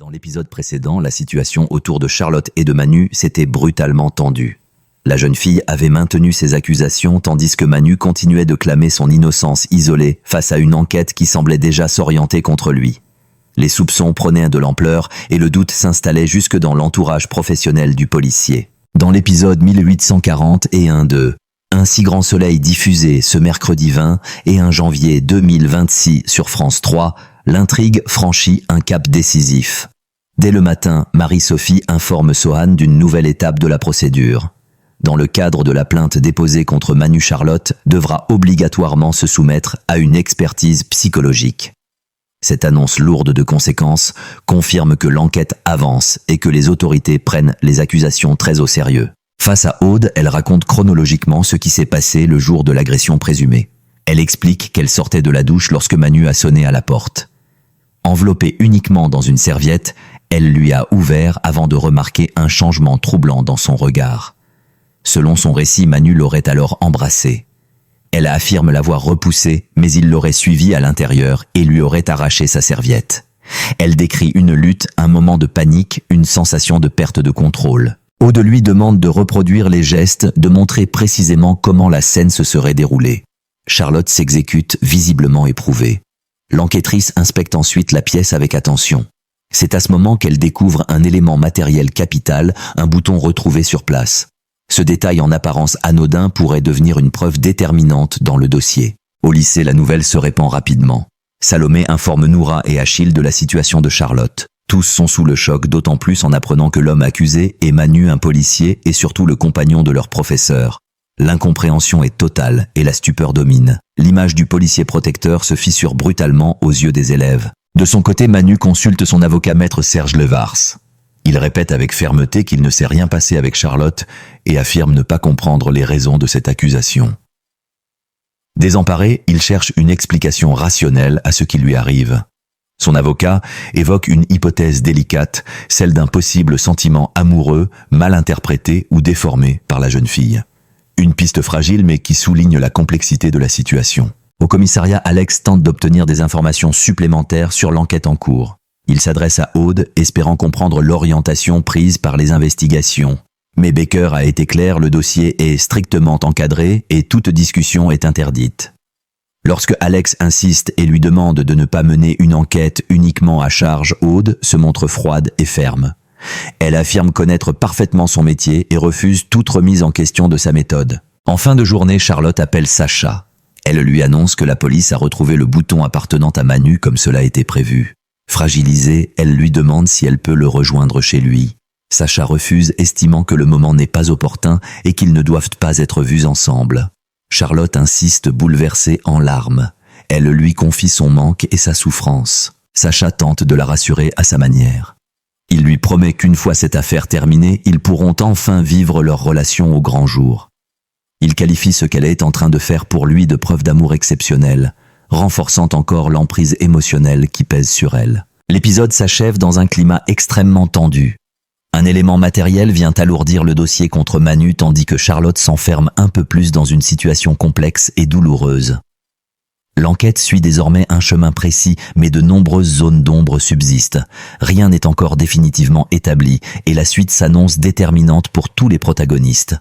Dans l'épisode précédent, la situation autour de Charlotte et de Manu s'était brutalement tendue. La jeune fille avait maintenu ses accusations tandis que Manu continuait de clamer son innocence isolée face à une enquête qui semblait déjà s'orienter contre lui. Les soupçons prenaient de l'ampleur et le doute s'installait jusque dans l'entourage professionnel du policier. Dans l'épisode 1840 et 1-2, un si grand soleil diffusé ce mercredi 20 et 1 janvier 2026 sur France 3, l'intrigue franchit un cap décisif. Dès le matin, Marie-Sophie informe Sohan d'une nouvelle étape de la procédure. Dans le cadre de la plainte déposée contre Manu, Charlotte devra obligatoirement se soumettre à une expertise psychologique. Cette annonce lourde de conséquences confirme que l'enquête avance et que les autorités prennent les accusations très au sérieux. Face à Aude, elle raconte chronologiquement ce qui s'est passé le jour de l'agression présumée. Elle explique qu'elle sortait de la douche lorsque Manu a sonné à la porte. Enveloppée uniquement dans une serviette, elle lui a ouvert avant de remarquer un changement troublant dans son regard. Selon son récit, Manu l'aurait alors embrassée. Elle affirme l'avoir repoussé, mais il l'aurait suivi à l'intérieur et lui aurait arraché sa serviette. Elle décrit une lutte, un moment de panique, une sensation de perte de contrôle. Aude lui demande de reproduire les gestes, de montrer précisément comment la scène se serait déroulée. Charlotte s'exécute, visiblement éprouvée. L'enquêtrice inspecte ensuite la pièce avec attention. C'est à ce moment qu'elle découvre un élément matériel capital, un bouton retrouvé sur place. Ce détail en apparence anodin pourrait devenir une preuve déterminante dans le dossier. Au lycée, la nouvelle se répand rapidement. Salomé informe Noura et Achille de la situation de Charlotte. Tous sont sous le choc, d'autant plus en apprenant que l'homme accusé est Manu, un policier, et surtout le compagnon de leur professeur. L'incompréhension est totale et la stupeur domine. L'image du policier protecteur se fissure brutalement aux yeux des élèves. De son côté, Manu consulte son avocat maître Serge Levars. Il répète avec fermeté qu'il ne s'est rien passé avec Charlotte et affirme ne pas comprendre les raisons de cette accusation. Désemparé, il cherche une explication rationnelle à ce qui lui arrive. Son avocat évoque une hypothèse délicate, celle d'un possible sentiment amoureux, mal interprété ou déformé par la jeune fille. Une piste fragile mais qui souligne la complexité de la situation. Au commissariat, Alex tente d'obtenir des informations supplémentaires sur l'enquête en cours. Il s'adresse à Aude, espérant comprendre l'orientation prise par les investigations. Mais Baker a été clair, le dossier est strictement encadré et toute discussion est interdite. Lorsque Alex insiste et lui demande de ne pas mener une enquête uniquement à charge, Aude se montre froide et ferme. Elle affirme connaître parfaitement son métier et refuse toute remise en question de sa méthode. En fin de journée, Charlotte appelle Sacha. Elle lui annonce que la police a retrouvé le bouton appartenant à Manu comme cela était prévu. Fragilisée, elle lui demande si elle peut le rejoindre chez lui. Sacha refuse, estimant que le moment n'est pas opportun et qu'ils ne doivent pas être vus ensemble. Charlotte insiste, bouleversée, en larmes. Elle lui confie son manque et sa souffrance. Sacha tente de la rassurer à sa manière. Il lui promet qu'une fois cette affaire terminée, ils pourront enfin vivre leur relation au grand jour. Il qualifie ce qu'elle est en train de faire pour lui de preuve d'amour exceptionnelle, renforçant encore l'emprise émotionnelle qui pèse sur elle. L'épisode s'achève dans un climat extrêmement tendu. Un élément matériel vient alourdir le dossier contre Manu tandis que Charlotte s'enferme un peu plus dans une situation complexe et douloureuse. L'enquête suit désormais un chemin précis, mais de nombreuses zones d'ombre subsistent. Rien n'est encore définitivement établi et la suite s'annonce déterminante pour tous les protagonistes.